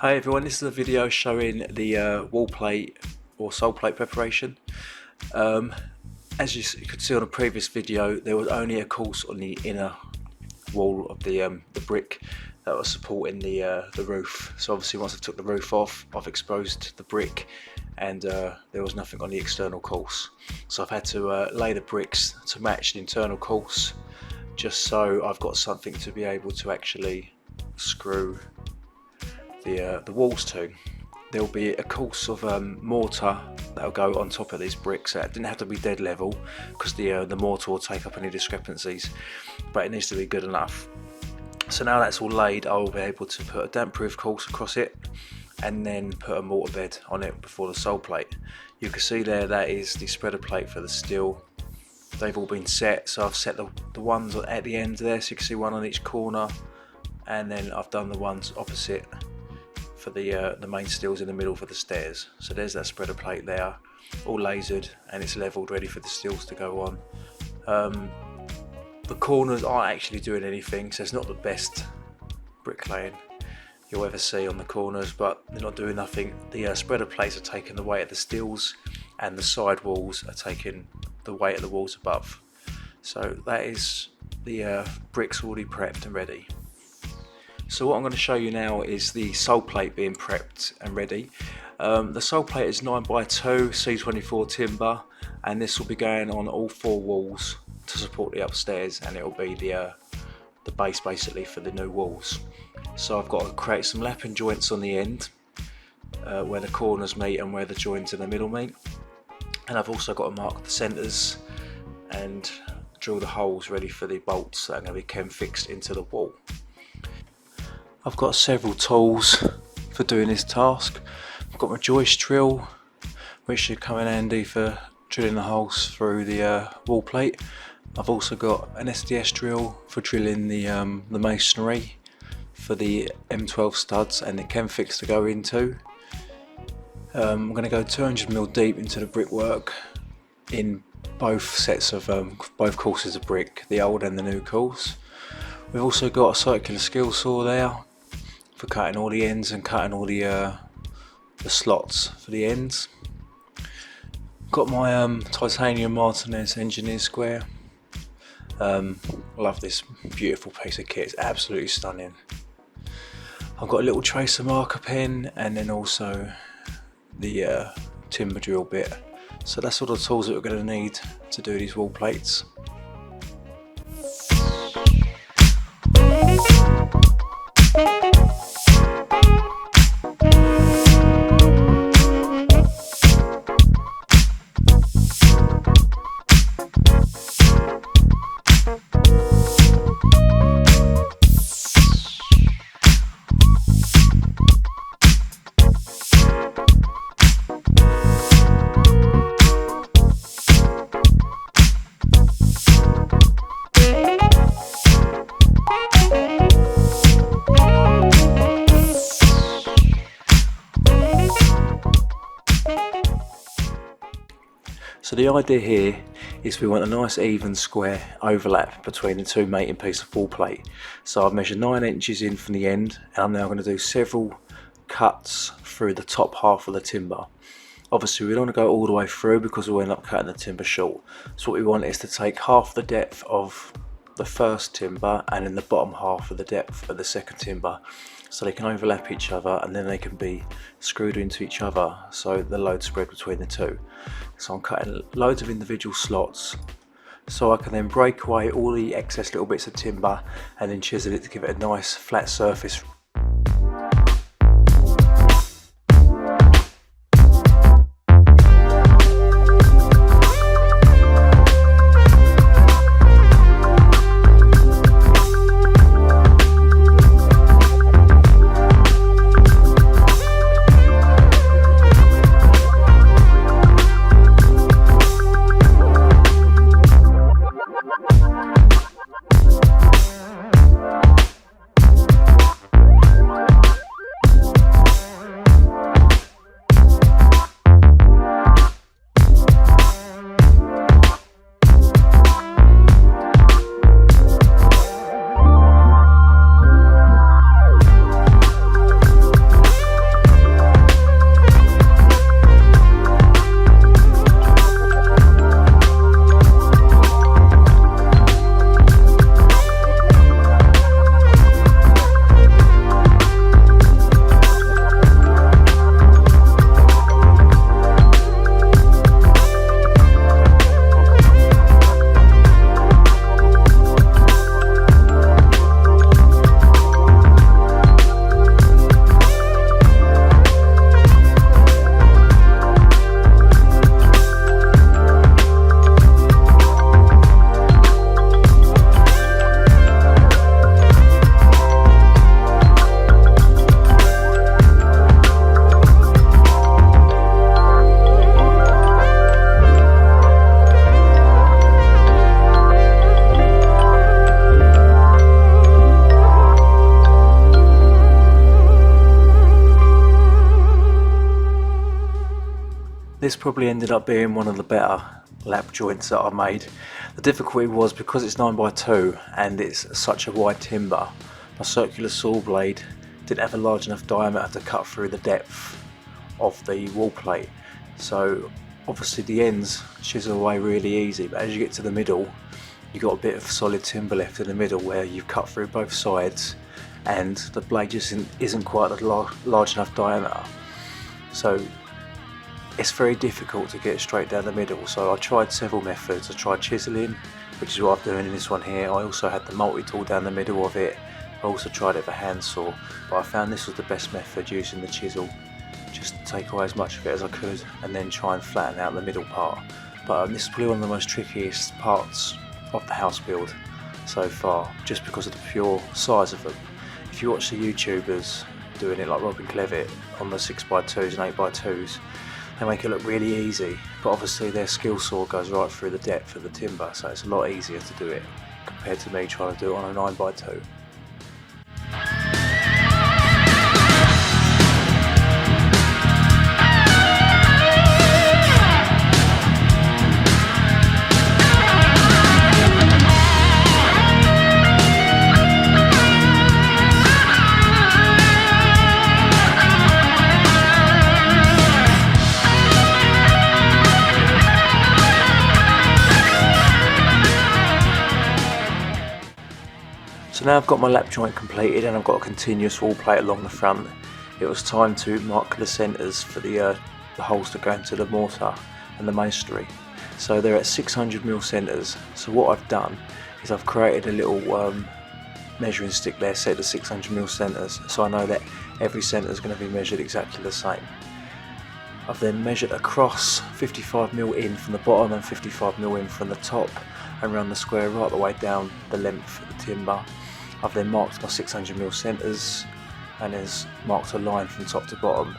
Hi everyone, this is a video showing the wall plate or sole plate preparation. As you could see on a previous video, there was only a course on the inner wall of the brick that was supporting the roof. So obviously once I took the roof off, I've exposed the brick and there was nothing on the external course. So I've had to lay the bricks to match the internal course, just so I've got something to be able to actually screw the walls to. There'll be a course of mortar that'll go on top of these bricks. It didn't have to be dead level because the mortar will take up any discrepancies, but it needs to be good enough. So now that's all laid, I will be able to put a damp proof course across it and then put a mortar bed on it before the sole plate. You can see there, that is the spreader plate for the steel. They've all been set, so I've set the ones at the end there, so you can see one on each corner, and then I've done the ones opposite for the main steels in the middle for the stairs. So there's that spreader plate there, all lasered, and it's leveled, ready for the steels to go on. The corners aren't actually doing anything, so it's not the best bricklaying you'll ever see on the corners, but they're not doing nothing. The spreader plates are taking the weight of the steels, and the side walls are taking the weight of the walls above. So that is the bricks already prepped and ready. So what I'm going to show you now is the sole plate being prepped and ready. The sole plate is 9x2 C24 timber, and this will be going on all four walls to support the upstairs, and it will be the base basically for the new walls. So I've got to create some lapping joints on the end where the corners meet and where the joins in the middle meet, and I've also got to mark the centres and drill the holes ready for the bolts that are going to be chem fixed into the wall. I've got several tools for doing this task. I've got my joist drill, which should come in handy for drilling the holes through the wall plate. I've also got an SDS drill for drilling the masonry for the M12 studs and the chem fix to go into. I'm going to go 200mm deep into the brickwork in both sets of both courses of brick, the old and the new course. We've also got a circular skill saw there for cutting all the ends and cutting all the slots for the ends. Got my titanium Martinez engineer square. Love this beautiful piece of kit, it's absolutely stunning. I've got a little tracer marker pen, and then also the timber drill bit. So that's all the tools that we're going to need to do these wall plates. So the idea here is we want a nice even square overlap between the two mating pieces of wall plate. So I've measured 9 inches in from the end, and I'm now going to do several cuts through the top half of the timber. Obviously we don't want to go all the way through because we'll end up cutting the timber short. So what we want is to take half the depth of the first timber and then the bottom half of the depth of the second timber, so they can overlap each other and then they can be screwed into each other, so the load spread between the two. So I'm cutting loads of individual slots so I can then break away all the excess little bits of timber and then chisel it to give it a nice flat surface. this probably ended up being one of the better lap joints that I made. The difficulty was because it's 9x2 and it's such a wide timber, my circular saw blade didn't have a large enough diameter to cut through the depth of the wall plate. So obviously the ends chisel away really easy, but as you get to the middle, you've got a bit of solid timber left in the middle where you've cut through both sides and the blade just isn't quite a large enough diameter. So it's very difficult to get straight down the middle. So I tried several methods. I tried chiseling, which is what I'm doing in this one here. I also had the multi-tool down the middle of it. I also tried it with a handsaw, but I found this was the best method, using the chisel, just to take away as much of it as I could and then try and flatten out the middle part. But this is probably one of the most trickiest parts of the house build so far, just because of the pure size of them. If you watch the YouTubers doing it like Robin Clevitt on the 6x2s and 8x2s, they make it look really easy, but obviously their skill saw goes right through the depth of the timber, so it's a lot easier to do it compared to me trying to do it on a 9x2. So now I've got my lap joint completed and I've got a continuous wall plate along the front. It was time to mark the centres for the holes that go into the mortar and the masonry. So they're at 600mm centres. So what I've done is I've created a little measuring stick there set to 600mm centres, so I know that every centre is going to be measured exactly the same. I've then measured across 55mm in from the bottom and 55mm in from the top, and around the square right the way down the length of the timber. I've then marked my 600mm centres and has marked a line from top to bottom.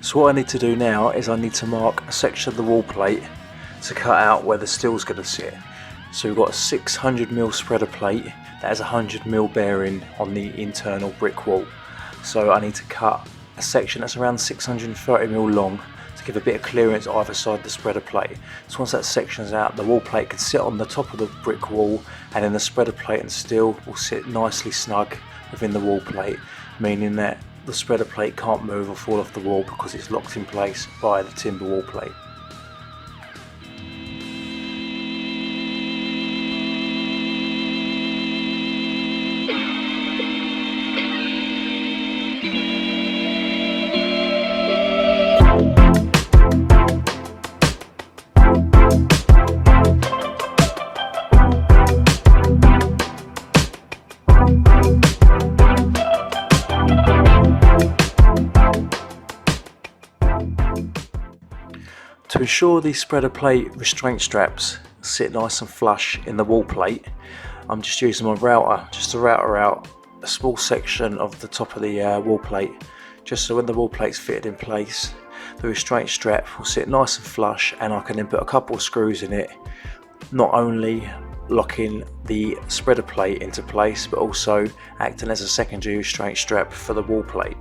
So what I need to do now is I need to mark a section of the wall plate to cut out where the still's going to sit. So we've got a 600mm spreader plate that has a 100mm bearing on the internal brick wall. So I need to cut a section that's around 630mm long to give a bit of clearance either side the spreader plate. So once that section's out, the wall plate can sit on the top of the brick wall, and then the spreader plate and steel will sit nicely snug within the wall plate, meaning that the spreader plate can't move or fall off the wall because it's locked in place by the timber wall plate. To ensure the spreader plate restraint straps sit nice and flush in the wall plate, I'm just using my router just to router out a small section of the top of the wall plate, just so when the wall plate's fitted in place, the restraint strap will sit nice and flush, and I can then put a couple of screws in it, not only locking the spreader plate into place but also acting as a secondary restraint strap for the wall plate.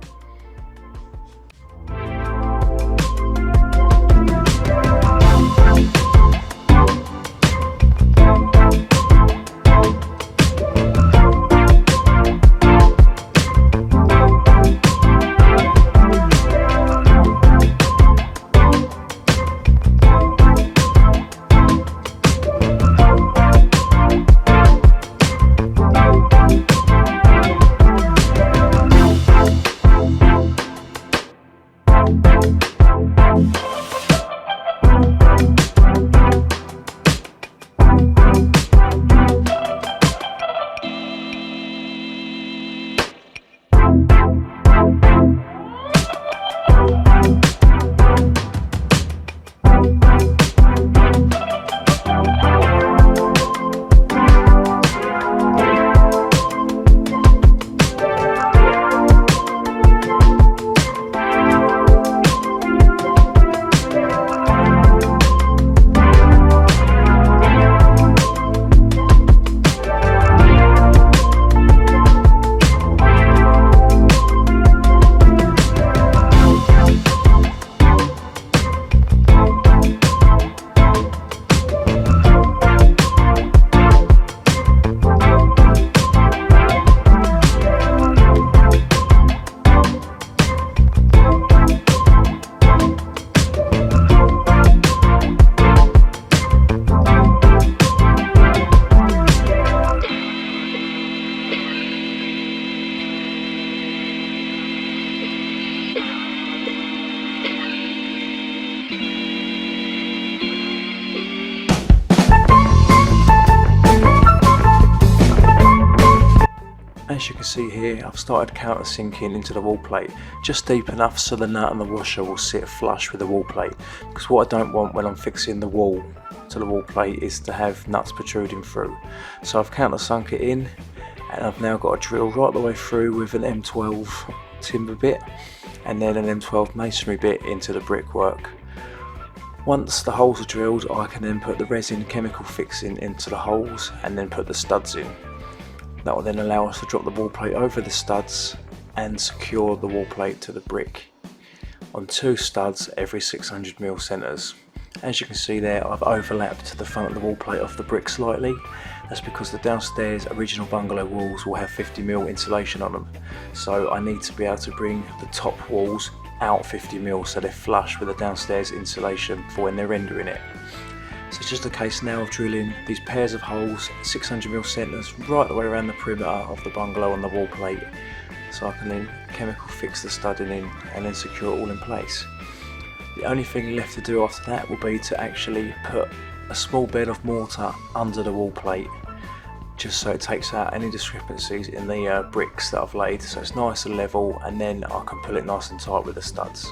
as you can see here, I've started countersinking into the wall plate, just deep enough so the nut and the washer will sit flush with the wall plate, because what I don't want when I'm fixing the wall to the wall plate is to have nuts protruding through. So I've countersunk it in, and I've now got a drill right the way through with an M12 timber bit and then an M12 masonry bit into the brickwork. Once the holes are drilled, I can then put the resin chemical fixing into the holes and then put the studs in. That will then allow us to drop the wall plate over the studs and secure the wall plate to the brick on 2 studs every 600mm centres. As you can see there, I've overlapped the front of the wall plate off the brick slightly. That's because the downstairs original bungalow walls will have 50mm insulation on them. So I need to be able to bring the top walls out 50mm so they're flush with the downstairs insulation for when they're rendering it. So it's just a case now of drilling these pairs of holes, 600mm centres, right the way around the perimeter of the bungalow on the wall plate, so I can then chemical fix the studding in and then secure it all in place. The only thing left to do after that will be to actually put a small bed of mortar under the wall plate, just so it takes out any discrepancies in the bricks that I've laid, so it's nice and level, and then I can pull it nice and tight with the studs.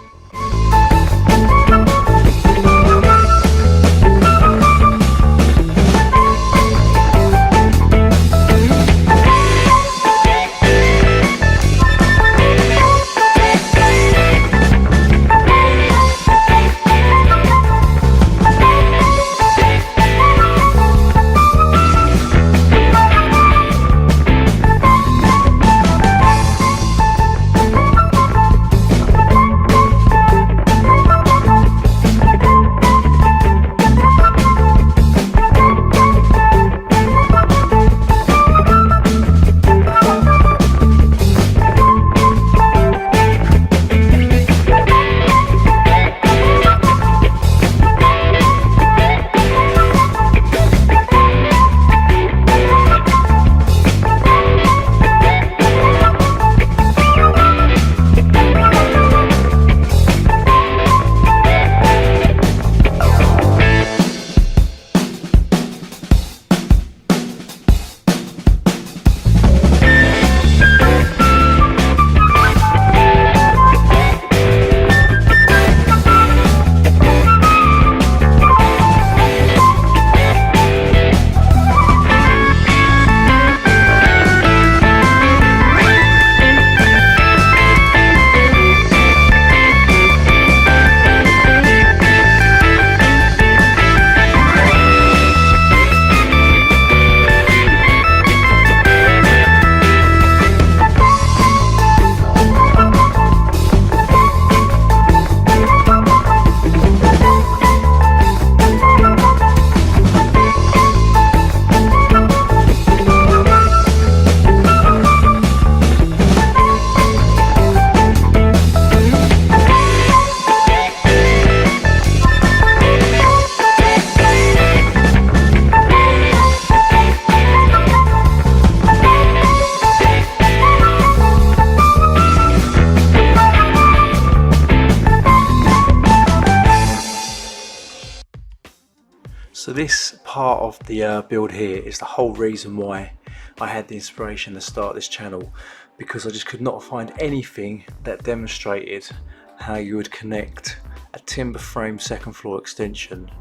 So this part of the build here is the whole reason why I had the inspiration to start this channel, because I just could not find anything that demonstrated how you would connect a timber frame second floor extension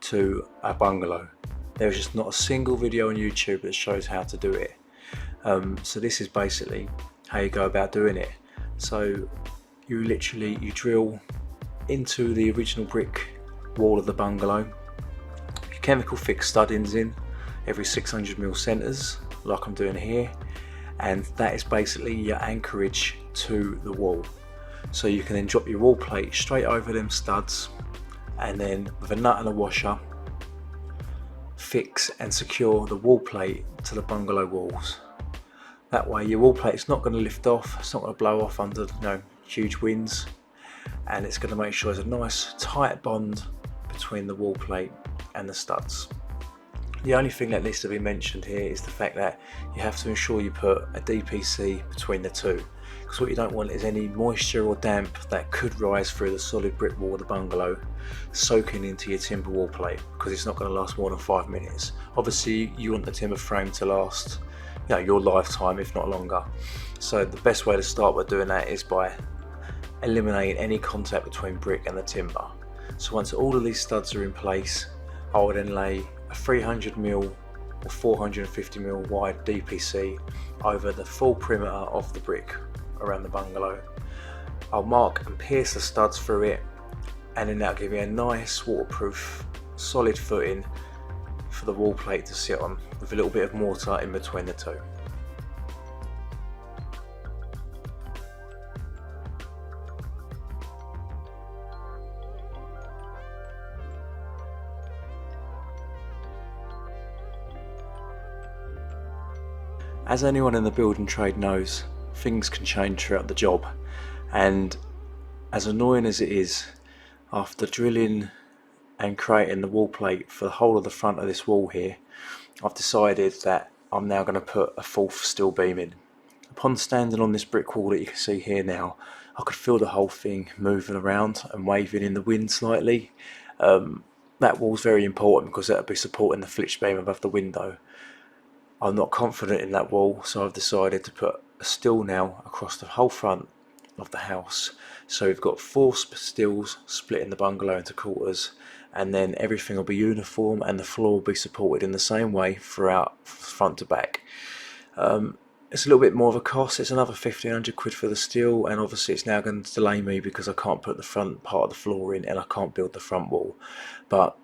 to a bungalow. There was just not a single video on YouTube that shows how to do it. So this is basically how you go about doing it. So you drill into the original brick wall of the bungalow, you chemical fix studdings in every 600mm centres like I'm doing here, and that is basically your anchorage to the wall. So you can then drop your wall plate straight over them studs, and then with a nut and a washer fix and secure the wall plate to the bungalow walls. That way your wall plate is not going to lift off, it's not going to blow off under huge winds, and it's going to make sure there's a nice tight bond between the wall plate and the studs. The only thing that needs to be mentioned here is the fact that you have to ensure you put a DPC between the two, because what you don't want is any moisture or damp that could rise through the solid brick wall of the bungalow soaking into your timber wall plate, because it's not going to last more than 5 minutes. Obviously you want the timber frame to last your lifetime, if not longer. So the best way to start by doing that is by eliminating any contact between brick and the timber. So once all of these studs are in place, I will then lay a 300mm or 450mm wide DPC over the full perimeter of the brick around the bungalow. I'll mark and pierce the studs through it, and then that'll give me a nice waterproof solid footing for the wall plate to sit on, with a little bit of mortar in between the two. As anyone in the building trade knows, things can change throughout the job, and as annoying as it is, after drilling and creating the wall plate for the whole of the front of this wall here, I've decided that I'm now going to put a fourth steel beam in. Upon standing on this brick wall that you can see here now, I could feel the whole thing moving around and waving in the wind slightly. That wall's very important because that'll be supporting the flitch beam above the window. I'm not confident in that wall, so I've decided to put a steel now across the whole front of the house. So we've got 4 steels splitting the bungalow into quarters, and then everything will be uniform and the floor will be supported in the same way throughout, front to back. It's a little bit more of a cost. It's another 1,500 quid for the steel, and obviously it's now going to delay me because I can't put the front part of the floor in and I can't build the front wall. But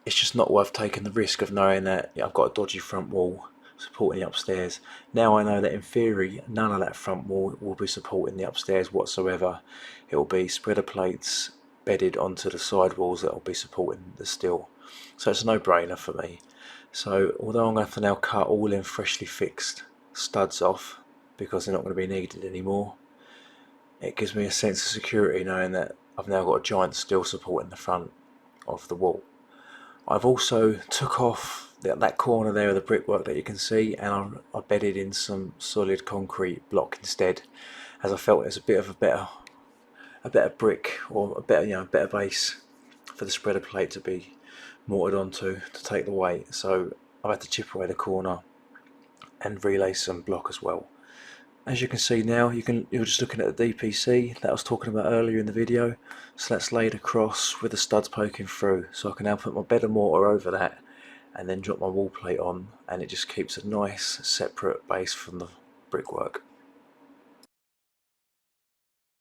it's just not worth taking the risk of knowing that I've got a dodgy front wall supporting the upstairs. Now I know that in theory none of that front wall will be supporting the upstairs whatsoever. It will be spreader plates bedded onto the side walls that will be supporting the steel. So it's a no-brainer for me. So although I'm going to have to now cut all in freshly fixed studs off because they're not going to be needed anymore, it gives me a sense of security knowing that I've now got a giant steel supporting the front of the wall. I've also took off that corner there of the brickwork that you can see, and I bedded in some solid concrete block instead, as I felt it's a bit of a better brick, or a better base for the spreader plate to be mortared onto to take the weight. So I've had to chip away the corner and relay some block as well. As you can see now, you're just looking at the DPC that I was talking about earlier in the video. So that's laid across with the studs poking through, so I can now put my bed of mortar over that and then drop my wall plate on, and it just keeps a nice separate base from the brickwork.